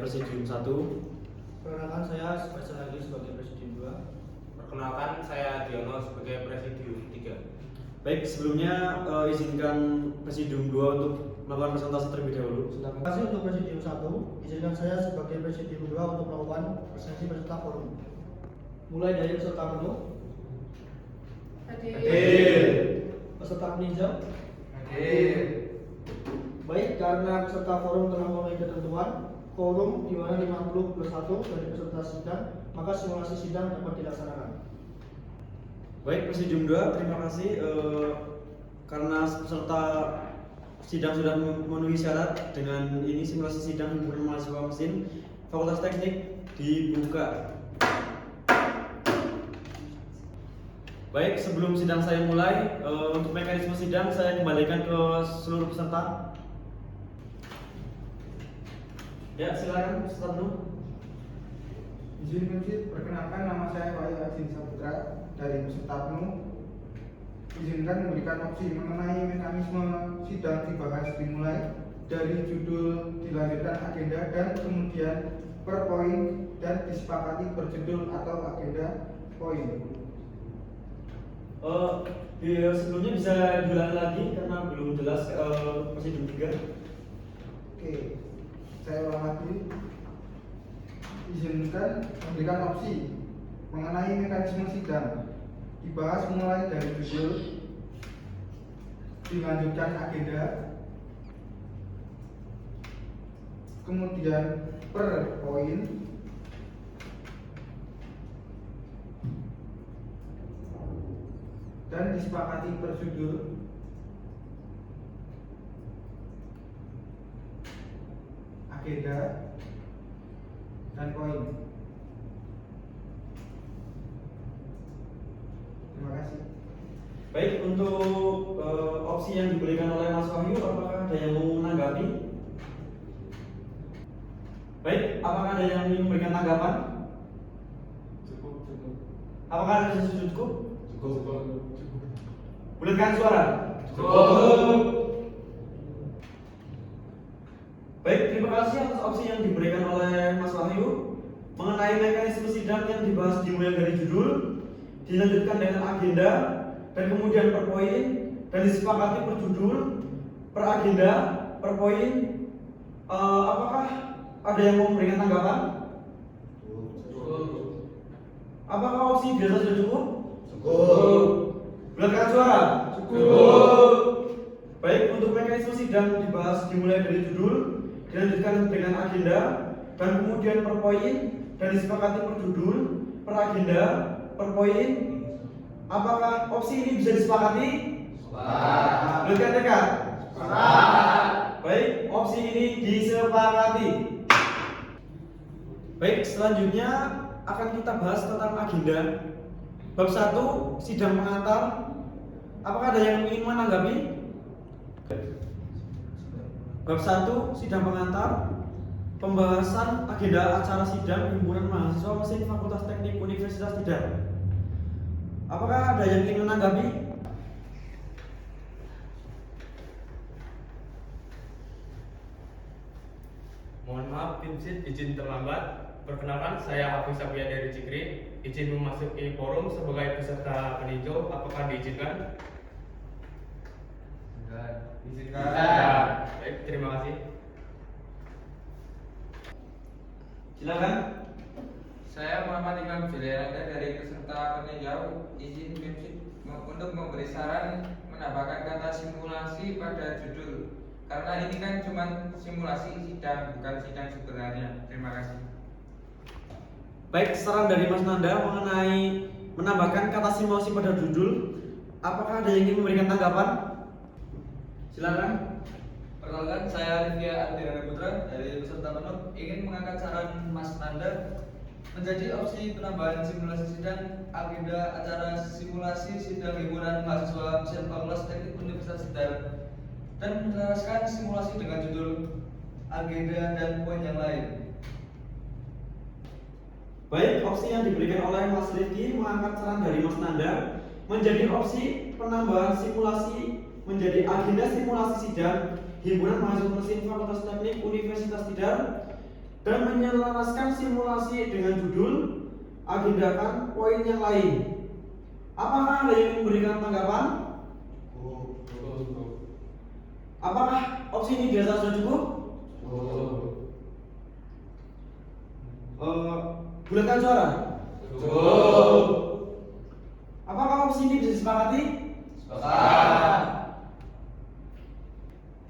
Presidium 1. Perkenalkan saya Faisal lagi sebagai Presidium 2. Perkenalkan saya Diono sebagai Presidium 3. Baik, sebelumnya izinkan Presidium 2 untuk melakukan presentasi terlebih dahulu. Silakan. Terima kasih untuk Presidium 1. Izinkan saya sebagai Presidium 2 untuk melakukan presentasi peserta forum. Mulai dari peserta penuh, Hadir. peserta peninjau. Hadir. Baik, karena peserta forum telah memenuhi ketentuan quorum di mana 50+1 dari peserta sidang, maka simulasi sidang dapat dilaksanakan. Baik, Presidium 2, terima kasih karena peserta sidang sudah memenuhi syarat. Dengan ini simulasi sidang himpunan mahasiswa mesin Fakultas Teknik dibuka. Baik, sebelum sidang saya mulai, untuk mekanisme sidang saya kembalikan ke seluruh peserta. Ya, silakan peserta penuh. Izin prinsip, perkenalkan nama saya Wahyu Azin Saputra dari peserta penuh. Izinkan memberikan opsi mengenai mekanisme sidang dibahas dimulai dari judul, dilanjutkan agenda, dan kemudian per poin dan disepakati berjudul atau agenda poin. Sebelumnya bisa diulang lagi karena belum jelas Presidium 3. Oke, saya ulang lagi. Izinkan memberikan opsi mengenai mekanisme sidang dibahas mulai dari judul, dilanjutkan agenda, kemudian per poin, dan disepakati berjudul agenda dan poin. Terima kasih. Baik, untuk opsi yang diberikan oleh Mas Wahyu, apakah ada yang mau menanggapi? Baik, apakah ada yang ingin memberikan tanggapan? Cukup. Apakah ada yang cukup? Cukup. Bulatkan suara. Cukup. Baik, terima kasih atas opsi yang diberikan oleh Mas Wahyu mengenai mekanisme sidang yang dibahas dimulai dari judul, dilanjutkan dengan agenda, dan kemudian per poin, dan disepakati per judul, per agenda, per poin. Apakah ada yang mau memberikan tanggapan? Cukup. Apakah opsi biasa sudah cukup? Cukup. Bulatkan suara. Cukup. Baik, untuk mekanisme sidang dibahas dimulai dari judul, dilanjutkan dengan agenda, dan kemudian per poin, dan disepakati per judul, per agenda, per poin. Apakah opsi ini bisa disepakati? Sepakat. Bulatkan tekan. Sepakat. Baik, opsi ini disepakati. Baik, selanjutnya akan kita bahas tentang agenda. Bab 1, sidang pengantar. Apakah ada yang ingin menanggapi? Bab 1, sidang pengantar. Pembahasan agenda acara sidang himpunan mahasiswa mesin Fakultas Teknik Universitas Tidar. Apakah ada yang ingin menanggapi? Mohon maaf, Vincent, izin terlambat. Perkenalkan, saya Hafiz Safiya dari Cikri. Izin memasuki forum sebagai peserta peninjau. Apakah diizinkan? Izinkan. Baik, terima kasih. Silakan. Saya Muhammad Imam Julianda dari peserta peninjau. Izin prinsip untuk memberi saran menambahkan kata simulasi pada judul, karena ini kan cuma simulasi sidang, bukan sidang sebenarnya. Terima kasih. Baik, saran dari Mas Nanda mengenai menambahkan kata simulasi pada judul. Apakah ada yang ingin memberikan tanggapan? Silakan. Perkenalkan, saya Rifia Ardirana Putra dari peserta penuh ingin mengangkat saran Mas Nanda menjadi opsi penambahan simulasi sidang agenda acara simulasi sidang himpunan mahasiswa mesin Fakultas Teknik Universitas Tidar dan menjelaskan simulasi dengan judul, agenda, dan poin yang lain. Baik, opsi yang diberikan oleh Mas Rifki mengangkat saran dari Mas Nanda menjadi opsi penambahan simulasi menjadi agenda simulasi sidang himpunan mahasiswa mesin Fakultas Teknik Universitas Tidar dan menyelaraskan simulasi dengan judul agendakan poin yang lain. Apakah ada yang memberikan tanggapan? Apakah opsi ini dirasa sudah cukup? Bulatkan suara. Apakah opsi ini bisa disepakati?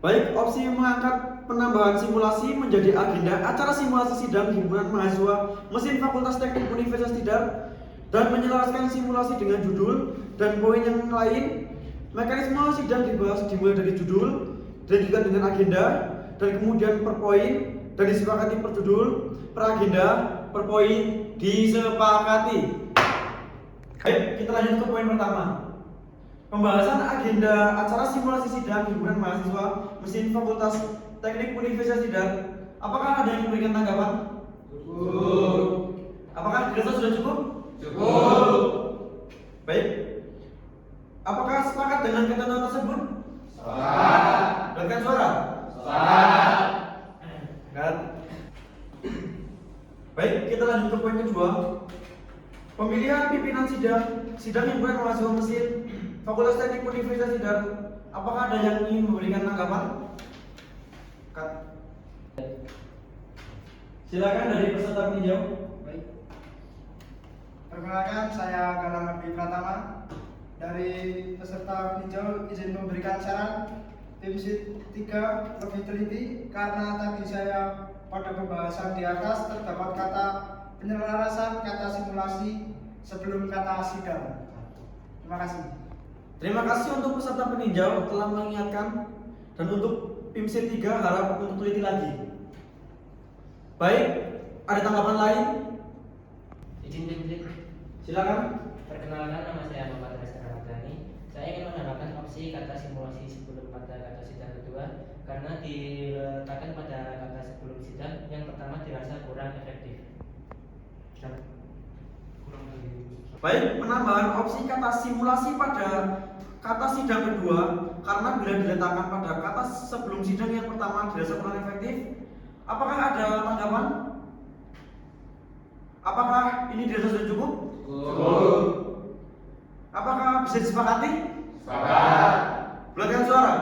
Baik, opsi mengangkat penambahan simulasi menjadi agenda acara simulasi sidang himpunan mahasiswa mesin Fakultas Teknik Universitas Tidar dan menyelaraskan simulasi dengan judul dan poin yang lain. Mekanisme sidang dibahas dimulai dari judul dan juga dengan agenda dan kemudian per poin dan disepakati per judul, per agenda, per poin disepakati. Baik, kita lanjut ke poin pertama. Pembahasan agenda acara simulasi sidang himpunan mahasiswa mesin Fakultas Teknik Universitas Tidar. Apakah ada yang memberikan tanggapan? Cukup. Apakah dirasa sudah cukup? Cukup. Baik. Apakah sepakat dengan ketentuan tersebut? Sepakat. Bulatkan suara. Sepakat. Kan? Baik, kita lanjut ke poin kedua. Pemilihan pimpinan sidang himpunan mahasiswa mesin Fakultas Teknik Universitas Tidar. Apakah ada yang ingin memberikan tanggapan? Silakan dari peserta peninjau. Baik. Perkenalkan, saya Galang Abdi Pratama dari peserta peninjau. Izin memberikan saran tim SID 3 lebih teliti karena tadi saya pada pembahasan di atas terdapat kata penyelarasan, kata simulasi sebelum kata sidang. Terima kasih. Terima kasih untuk peserta peninjau telah mengingatkan, dan untuk PIMSID 3 harap untuk teliti lagi. Baik, ada tanggapan lain? Izin PIMSID. Silakan. Perkenalkan, nama saya Muhammad Reza Ramadhani. Saya ingin menambahkan opsi kata simulasi sebelum pada kata sidang kedua karena diletakkan pada kata sebelum sidang yang pertama dirasa kurang efektif. Baik, penambahan opsi kata simulasi pada kata sidang kedua karena bila diletakkan pada kata sebelum sidang yang pertama dirasa kurang efektif. Apakah ada tanggapan? Apakah ini dirasa sudah cukup? Cukup. Apakah bisa disepakati? Sepakat. Bulatkan suara.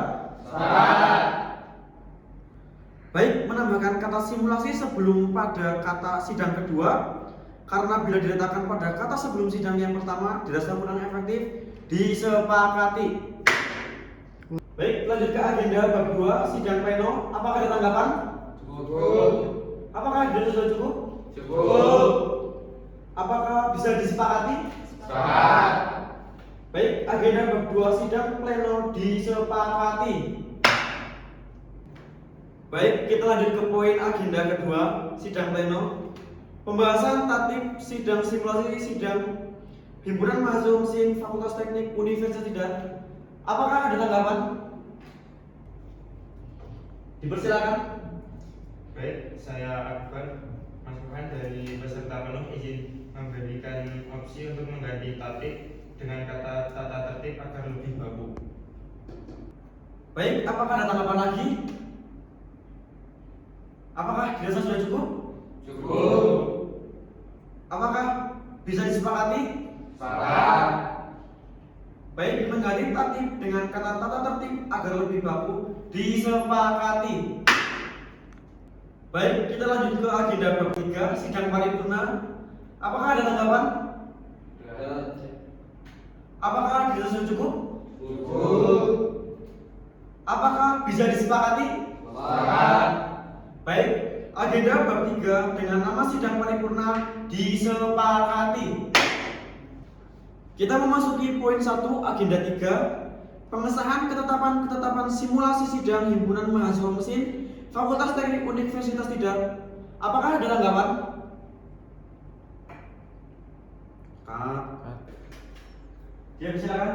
Sepakat. Baik, menambahkan kata simulasi sebelum pada kata sidang kedua karena bila diletakkan pada kata sebelum sidang yang pertama dirasa kurang efektif, disepakati. Baik, lanjut ke agenda bab 2 sidang pleno. Apakah ada tanggapan? Cukup. Apakah dirasa sudah cukup? Cukup. Apakah bisa disepakati? Sepakat. Baik, agenda bab 2 sidang pleno disepakati. Baik, kita lanjut ke poin agenda kedua sidang pleno. Pembahasan tatib sidang simulasi sidang himpunan mahasiswa mesin Fakultas Teknik Universitas Tidar. Apakah ada tanggapan? Dipersilakan. Baik, saya Akbar masukan dari peserta penuh izin memberikan opsi untuk mengganti tatib dengan kata tata tertib agar lebih baku. Baik, apakah ada tanggapan lagi? Apakah dirasa sudah cukup? Cukup. Apakah bisa disepakati? Sepakat. Baik, mengganti tatib dengan kata tata tertib agar lebih baku disepakati. Baik, kita lanjut ke agenda bab 3 sidang paripurna. Apakah ada tanggapan? Apakah dirasa sudah cukup? Cukup. Apakah bisa disepakati? Sepakat. Baik, agenda bab 3 dengan nama sidang paripurna disepakati. Kita memasuki poin 1 agenda 3, pengesahan ketetapan simulasi sidang himpunan mahasiswa mesin Fakultas Teknik Universitas Tidar. Apakah ada tanggapan? Ya, silakan.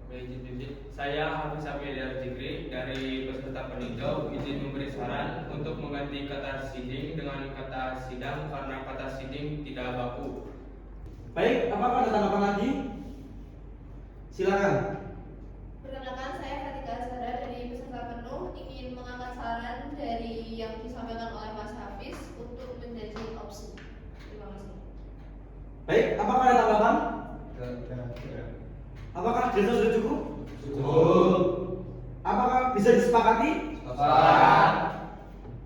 Baik, izin PIMSID. Saya Hafiz Sapia dari Cikri dari peserta peninjau izin memberi saran untuk mengganti kata siding dengan kata sidang karena kata siding tidak baku. Baik, apakah ada tanggapan lagi? Silakan. Perkenalkan, saya Fatika Azhara dari peserta penuh ingin mengangkat saran dari yang disampaikan oleh Mas Hafiz Baik, apakah ada tanggapan? Tidak. Apakah dirasa sudah cukup? Cukup. Apakah bisa disepakati? Sepakat.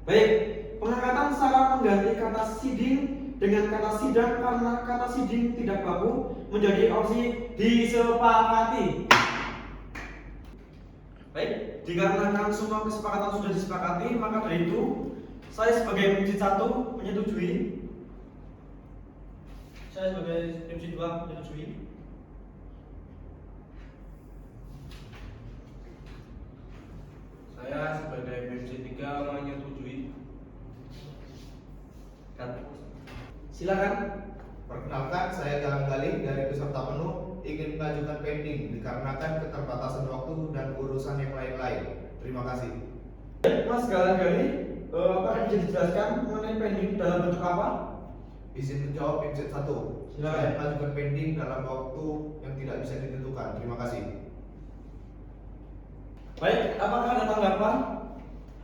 Baik, pengangkatan syarat mengganti kata siding dengan kata sidang karena kata siding tidak baku menjadi opsi disepakati. Baik, dikarenakan semua kesepakatan sudah disepakati, maka dari itu saya sebagai MC 1 menyetujui. Saya sebagai MC 2 menyetujui. Saya sebagai MC 3 menyetujui. Silakan. Perkenalkan, saya Galang Galih dari peserta penuh ingin mengajukan pending dikarenakan keterbatasan waktu dan urusan yang lain-lain. Terima kasih. Mas Galang Gali, apakah bisa dijelaskan mengenai pending dalam bentuk apa? Izin menjawab MC 1. Silakan. Saya mengajukan pending dalam waktu yang tidak bisa ditentukan. Terima kasih. Baik, apakah ada tanggapan?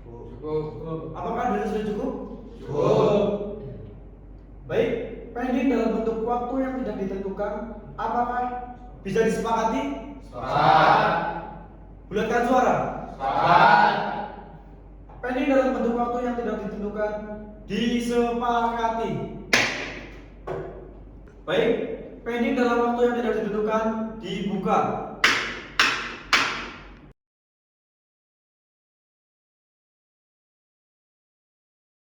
Cukup. Apakah dirasa sudah cukup? Cukup. Baik, pending dalam bentuk waktu yang tidak ditentukan, apakah bisa disepakati? Sepakat. Bulatkan suara. Sepakat. Pending dalam bentuk waktu yang tidak ditentukan disepakati. Baik, pending dalam waktu yang tidak ditentukan dibuka.